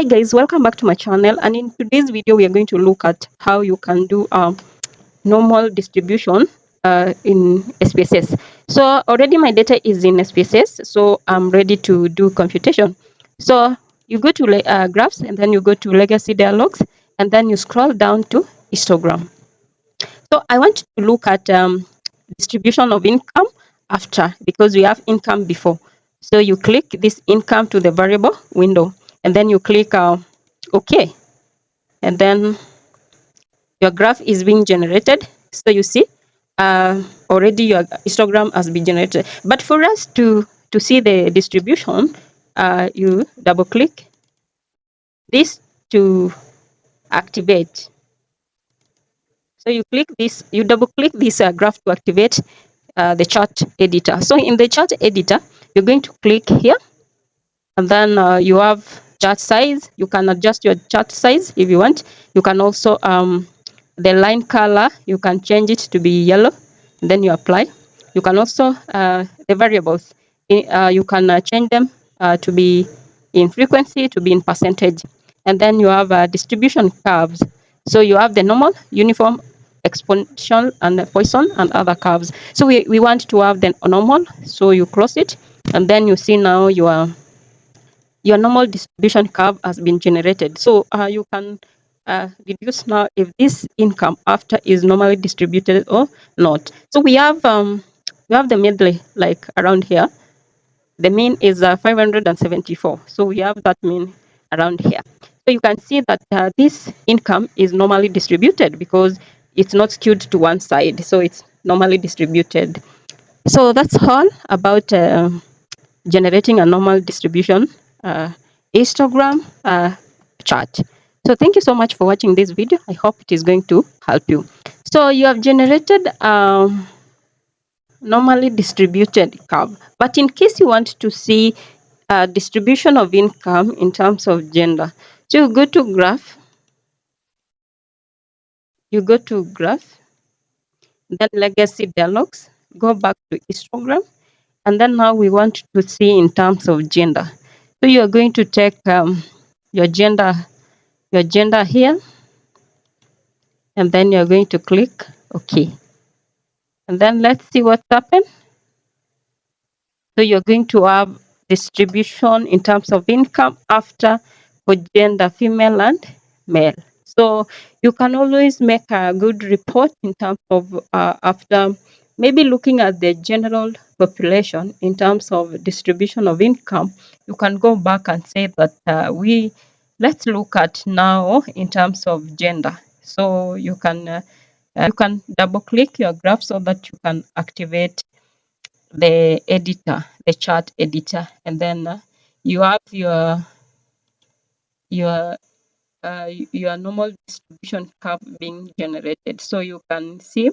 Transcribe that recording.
Hi guys, welcome back to my channel, and in today's video we are going to look at how you can do normal distribution in SPSS. So already my data is in SPSS, so I'm ready to do computation. So you go to graphs, and then you go to legacy dialogues, and then you scroll down to histogram. So I want to look at distribution of income after, because we have income before. So you click this income to the variable window, and then you click OK, and then your graph is being generated. So you see already your histogram has been generated. But for us to see the distribution, you double click this to activate. So you click this, you double click this graph to activate the chart editor. So in the chart editor, you're going to click here, and then you have chart size. You can adjust your chart size if you want. You can also the line color, you can change it to be yellow, then you apply. You can also the variables, you can change them to be in frequency, to be in percentage. And then you have distribution curves. So you have the normal, uniform, exponential, and Poisson, and other curves. So we want to have the normal, so you close it, and then you see now your normal distribution curve has been generated. So you can deduce now if this income after is normally distributed or not. So we have the medley like around here. The mean is 574. So we have that mean around here. So you can see that this income is normally distributed because it's not skewed to one side. So it's normally distributed. So that's all about generating a normal distribution histogram chart. So thank you so much for watching this video. I hope it is going to help you. So you have generated normally distributed curve, but in case you want to see distribution of income in terms of gender, so you go to graph, then legacy dialogues, go back to histogram, and then now we want to see in terms of gender. So you are going to take your gender here, and then you're going to click OK. And then let's see what's happened. So you're going to have distribution in terms of income after for gender, female and male. So you can always make a good report in terms of after maybe looking at the general population in terms of distribution of income. You can go back and say that let's look at now in terms of gender. So you can double click your graph so that you can activate the editor, the chart editor, and then you have your your normal distribution curve being generated. So you can see